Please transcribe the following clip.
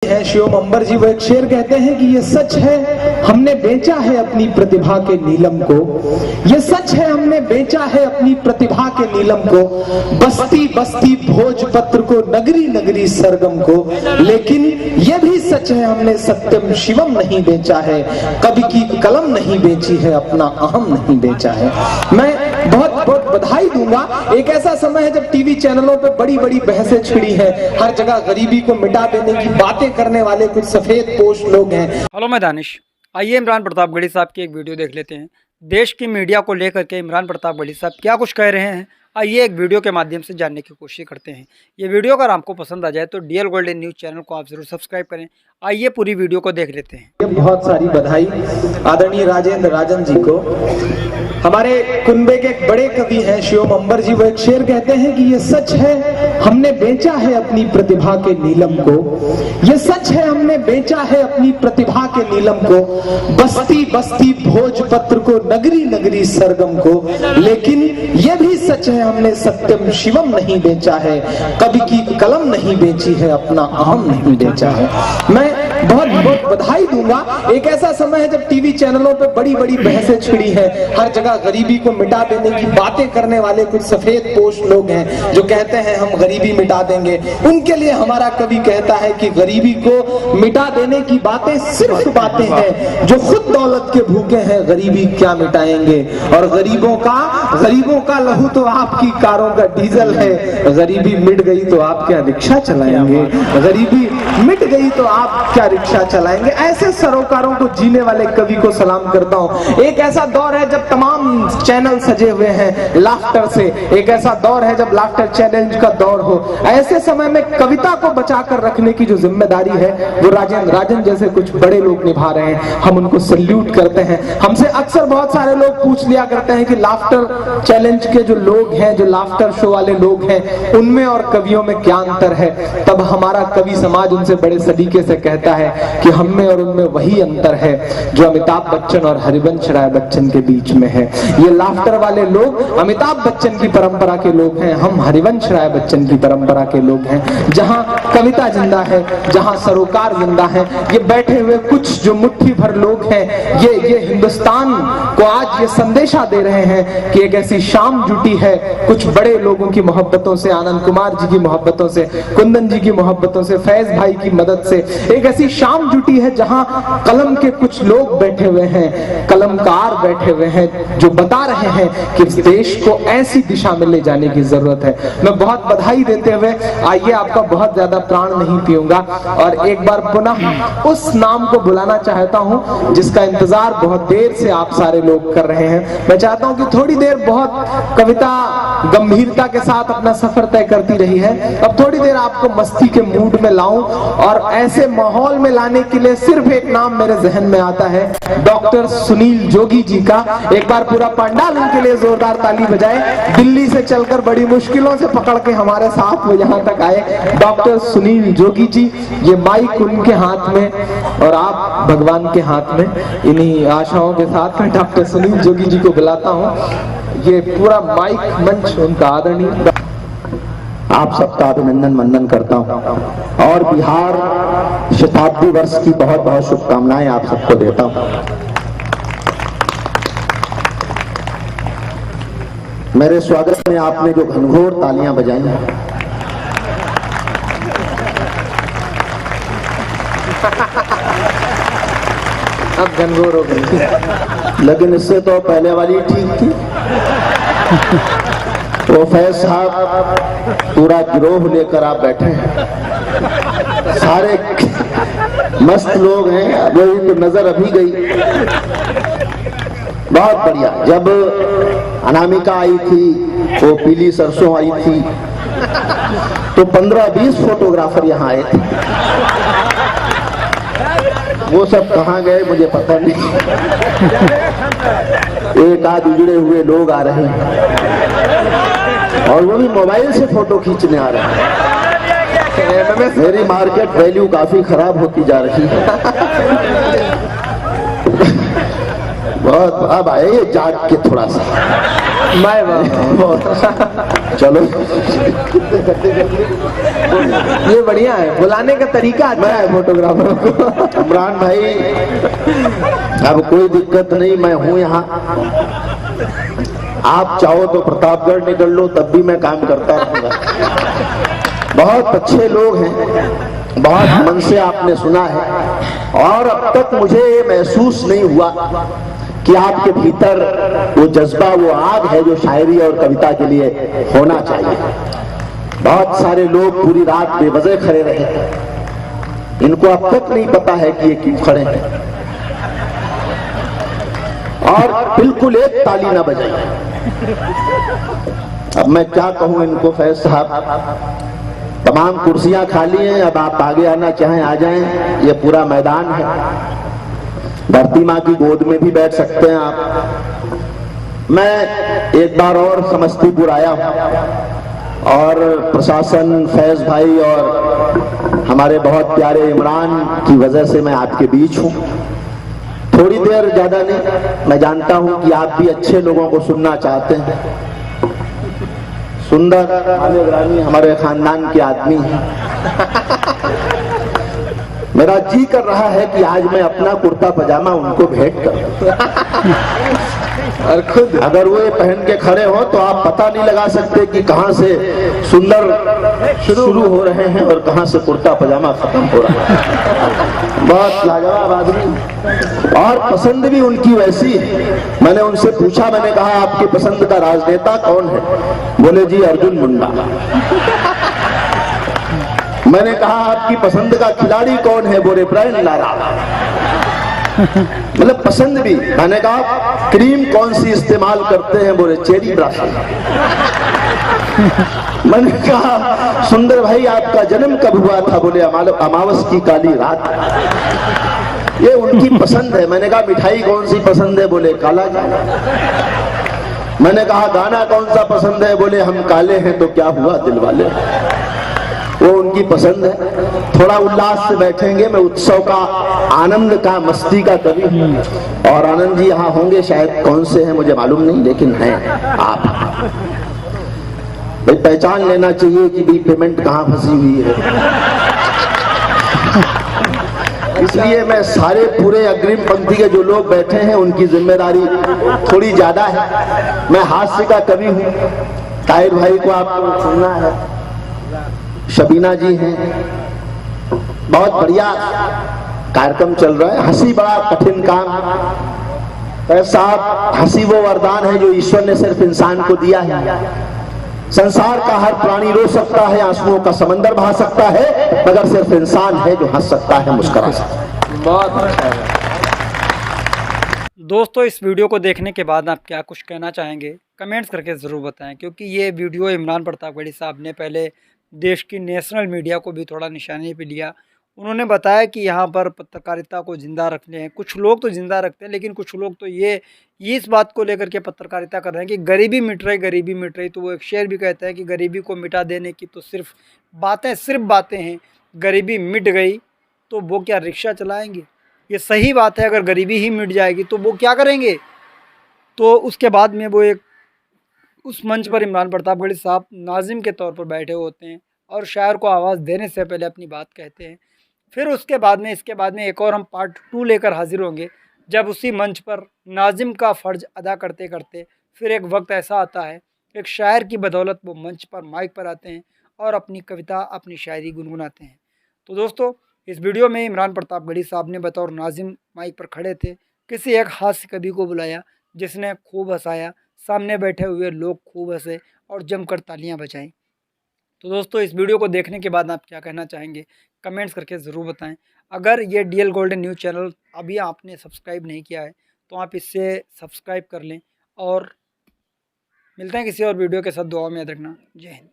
हैं शिवम अंबर जी, वो एक शेर कहते हैं कि ये सच है हमने बेचा है अपनी प्रतिभा के नीलम को, ये सच है हमने बेचा है अपनी प्रतिभा के नीलम को, बस्ती बस्ती भोजपत्र को, नगरी नगरी सरगम को, लेकिन ये भी सच है हमने सत्यम शिवम नहीं बेचा है, कवि की कलम नहीं बेची है, अपना अहम नहीं बेचा है। मैं बहुत बहुत बधाई दूंगा। एक ऐसा समय है जब टीवी चैनलों पे बड़ी बड़ी बहसें छिड़ी हैं, हर जगह गरीबी को मिटा देने की बातें करने वाले कुछ सफेद पोश लोग हैं। हेलो, मैं दानिश। आइए इमरान प्रतापगढ़ी साहब की एक वीडियो देख लेते हैं। देश की मीडिया को लेकर के इमरान प्रतापगढ़ी साहब क्या कुछ कह रहे हैं, आइए एक वीडियो के माध्यम से जानने की कोशिश करते हैं। ये वीडियो अगर आपको पसंद आ जाए तो डीएल गोल्डन न्यूज़ चैनल को आप जरूर सब्सक्राइब करें। आइए पूरी वीडियो को देख लेते हैं। बहुत सारी बधाई आदरणीय राजेंद्र राजन जी को। हमारे कुनबे के एक बड़े कवि हैं शिवम अंबर जी, वो एक शेर कहते हैं कि ये सच है हमने बेचा है अपनी प्रतिभा के नीलम को, ये सच है हमने बेचा है अपनी प्रतिभा के नीलम को, बस्ती बस्ती भोजपत्र को, नगरी नगरी सरगम को, लेकिन ये भी सच है हमने सत्यम शिवम नहीं बेचा है, कवि की कलम नहीं बेची है, अपना अहम नहीं बेचा है। मैं बहुत बहुत बधाई दूंगा। एक ऐसा समय है जब टीवी चैनलों पे बड़ी बड़ी बहसें छिड़ी हैं, हर जगह गरीबी को मिटा देने की बातें करने वाले कुछ सफेद पोश लोग हैं जो कहते हैं हम गरीबी मिटा देंगे। उनके लिए हमारा कवि कहता है कि गरीबी को मिटा देने की बातें सिर्फ बातें हैं, जो खुद दौलत के भूखे हैं गरीबी क्या मिटाएंगे। और गरीबों का लहू तो आपकी कारों का डीजल है, गरीबी मिट गई तो आप क्या रिक्शा चलाएंगे, गरीबी मिट गई तो आप क्या रिक्शा चलाएंगे। ऐसे सरोकारों को जीने वाले कवि को सलाम करता हूं। एक ऐसा दौर है जब तमाम चैनल सजे हुए हैं लाफ्टर से, एक ऐसा दौर है जब लाफ्टर चैलेंज का दौर हो। ऐसे समय में कविता को बचाकर रखने की जो जिम्मेदारी है वो राजेंद्र राजन जैसे कुछ बड़े लोग निभा रहे हैं। हम उनको सल्यूट करते हैं। हमसे अक्सर बहुत सारे लोग पूछ लिया करते हैं कि लाफ्टर चैलेंज के जो लोग हैं, जो लाफ्टर शो वाले लोग हैं, उनमें और कवियों में क्या अंतर है। तब हमारा कवि समाज उनसे बड़े सलीके से कहता है कि हम में और उनमें वही अंतर है जो अमिताभ बच्चन और हरिवंश राय बच्चन के बीच में है। ये लाफ्टर वाले लोग अमिताभ बच्चन की परंपरा के लोग हैं, हम हरिवंश राय बच्चन की परंपरा के लोग हैं। जहां कविता जिंदा है, जहां सरोकार जिंदा है, ये बैठे हुए कुछ जो मुट्ठी भर लोग हैं, ये हिंदुस्तान को आज ये संदेशा दे रहे हैं कि एक ऐसी शाम जुटी है कुछ बड़े लोगों की मोहब्बतों से, आनंद कुमार जी की मोहब्बतों से, कुंदन जी की मोहब्बतों से, फैज भाई की मदद से एक ऐसी शाम जुटी है जहां कलम के कुछ लोग बैठे हुए हैं, कलमकार बैठे हुए हैं जो बता रहे हैं कि देश को ऐसी दिशा में ले जाने की जरूरत है। मैं बहुत बधाई देते हुए आइए आपका बहुत ज्यादा प्राण नहीं पीऊंगा और एक बार पुनः उस नाम को बुलाना चाहता हूं जिसका इंतजार बहुत देर से आप सारे लोग कर रहे हैं। मैं चाहता हूं कि थोड़ी देर बहुत कविता गंभीरता के साथ अपना सफर तय करती रही है, अब थोड़ी देर आपको मस्ती के मूड में लाऊं और ऐसे माहौल में लाने के लिए सिर्फ एक नाम मेरे जहन में आता है, डॉक्टर सुनील जोगी जी का। एक बार पूरा पंडाल उनके लिए जोरदार ताली बजाए। दिल्ली से चलकर बड़ी मुश्किलों से पकड़ के हमारे साथ वो यहाँ तक आए। डॉक्टर सुनील जोगी जी, ये माइक उनके हाथ में और आप भगवान के हाथ में। इन्हीं आशाओं के साथ में डॉक्टर सुनील जोगी जी को बुलाता हूँ। ये पूरा माइक मंच उनका आदरणीय। आप सबका अभिनंदन वंदन करता हूं और बिहार शताब्दी वर्ष की बहुत बहुत शुभकामनाएं आप सबको देता हूं। मेरे स्वागत में आपने जो घनघोर तालियां बजाई हैं, अब घनघोर हो गई, लेकिन इससे तो पहले वाली ठीक थी। तो फैज साहब पूरा गिरोह लेकर आप बैठे हैं, सारे मस्त लोग हैं, वही तो नजर अभी गई। बहुत बढ़िया। जब अनामिका आई थी, वो पीली सरसों आई थी, तो 15-20 फोटोग्राफर यहाँ आए थे। वो सब कहाँ गए मुझे पता नहीं। एक आध उजड़े हुए लोग आ रहे हैं और वो भी मोबाइल से फोटो खींचने आ रहे हैं। मेरी मार्केट वैल्यू काफी खराब होती जा रही है। बहुत अब आए ये जाग के थोड़ा सा। मैं वाह। चलो ये बढ़िया है, बुलाने का तरीका अच्छा है फोटोग्राफर को। इमरान भाई अब कोई दिक्कत नहीं, मैं हूं यहाँ। आप चाहो तो प्रतापगढ़ निकल लो, तब भी मैं काम करता रहूंगा। बहुत अच्छे लोग हैं, बहुत मन से आपने सुना है, और अब तक मुझे ये महसूस नहीं हुआ कि आपके भीतर वो जज्बा, वो आग है जो शायरी और कविता के लिए होना चाहिए। बहुत सारे लोग पूरी रात बेवजह खड़े रहे, इनको अब तक नहीं पता है कि ये क्यों खड़े हैं, और बिल्कुल एक ताली ना बजाई। अब मैं क्या कहूं इनको, फैज साहब, तमाम कुर्सियां खाली हैं, अब आप आगे आना चाहें आ जाएं, ये पूरा मैदान है। धरती माँ की गोद में भी बैठ सकते हैं आप। मैं एक बार और समस्तीपुर आया हूं, और प्रशासन, फैज भाई और हमारे बहुत प्यारे इमरान की वजह से मैं आपके बीच हूं। थोड़ी देर, ज्यादा नहीं। मैं जानता हूं कि आप भी अच्छे लोगों को सुनना चाहते हैं। सुंदर ग्रामी हमारे खानदान के आदमी हैं। मेरा जी कर रहा है कि आज मैं अपना कुर्ता पजामा उनको भेंट करूं, और खुद अगर वो ये पहन के खड़े हो तो आप पता नहीं लगा सकते कि कहां से सुंदर शुरू हो रहे हैं और कहां से कुर्ता पजामा खत्म हो रहा है। बहुत लाजवाब आदमी, और पसंद भी उनकी वैसी है। मैंने उनसे पूछा, मैंने कहा आपकी पसंद का राजनेता कौन है? बोले जी अर्जुन मुंडा। मैंने कहा आपकी पसंद का खिलाड़ी कौन है? बोले ब्रायन लारा। मतलब पसंद भी। मैंने कहा क्रीम कौन सी इस्तेमाल करते हैं? बोले चेरी ब्राशल। मैंने कहा सुंदर भाई आपका जन्म कब हुआ था? बोले अमावस की काली रात। ये उनकी पसंद है। मैंने कहा मिठाई कौन सी पसंद है? बोले काला जाना। मैंने कहा गाना कौन सा पसंद है? बोले हम काले हैं तो क्या हुआ दिल वाले। वो उनकी पसंद है। थोड़ा उल्लास से बैठेंगे। मैं उत्सव का, आनंद का, मस्ती का कवि हूं, और आनंद जी यहाँ होंगे शायद। कौन से हैं मुझे मालूम नहीं, लेकिन हैं आप। भाई पहचान लेना चाहिए कि भाई पेमेंट कहाँ फंसी हुई है। इसलिए मैं सारे पूरे अग्रिम पंक्ति के जो लोग बैठे हैं उनकी जिम्मेदारी थोड़ी ज्यादा है। मैं हास्य का कवि हूं। ताहिर भाई को आपको सुनना है, शबीना जी हैं। बहुत बढ़िया कार्यक्रम चल रहा है। हंसी बड़ा कठिन काम। साहब, हंसी वो वरदान है जो ईश्वर ने सिर्फ इंसान को दिया है। संसार का हर प्राणी रो सकता है, आंसुओं का समंदर बहा सकता है, मगर सिर्फ इंसान है जो हंस सकता है, मुस्कुरा सकता है। बहुत अच्छा है। दोस्तों, इस वीडियो को देखने के बाद आप क्या कुछ कहना चाहेंगे कमेंट्स करके ज़रूर बताएं, क्योंकि ये वीडियो इमरान प्रतापगढ़ी साहब ने पहले देश की नेशनल मीडिया को भी थोड़ा निशाने पे लिया। उन्होंने बताया कि यहाँ पर पत्रकारिता को ज़िंदा रखने हैं। कुछ लोग तो ज़िंदा रखते हैं, लेकिन कुछ लोग तो ये इस बात को लेकर के पत्रकारिता कर रहे हैं कि गरीबी मिट रही, गरीबी मिट रही। तो वो एक शेर भी कहते हैं कि गरीबी को मिटा देने की तो सिर्फ बातें हैं, गरीबी मिट गई तो वो क्या रिक्शा चलाएँगे? ये सही बात है। अगर गरीबी ही मिट जाएगी तो वो क्या करेंगे? तो उसके बाद में वो एक उस मंच पर इमरान प्रतापगढ़ी साहब नाज़िम के तौर पर बैठे होते हैं और शायर को आवाज़ देने से पहले अपनी बात कहते हैं। फिर इसके बाद में एक और हम पार्ट 2 लेकर हाजिर होंगे, जब उसी मंच पर नाज़िम का फ़र्ज़ अदा करते करते फिर एक वक्त ऐसा आता है, एक शायर की बदौलत वो मंच पर माइक पर आते हैं और अपनी कविता, अपनी शायरी गुनगुनाते हैं। तो दोस्तों, इस वीडियो में इमरान प्रतापगढ़ी साहब ने बतौर नाज़िम माइक पर खड़े थे। किसी एक हास्य कवि को बुलाया जिसने खूब हंसाया। सामने बैठे हुए लोग खूब हंसे और जमकर तालियां बजाईं। तो दोस्तों, इस वीडियो को देखने के बाद आप क्या कहना चाहेंगे कमेंट्स करके ज़रूर बताएं। अगर ये DL गोल्डन न्यूज़ चैनल अभी आपने सब्सक्राइब नहीं किया है तो आप इससे सब्सक्राइब कर लें, और मिलते हैं किसी और वीडियो के साथ। दुआ में याद रखना। जय हिंद।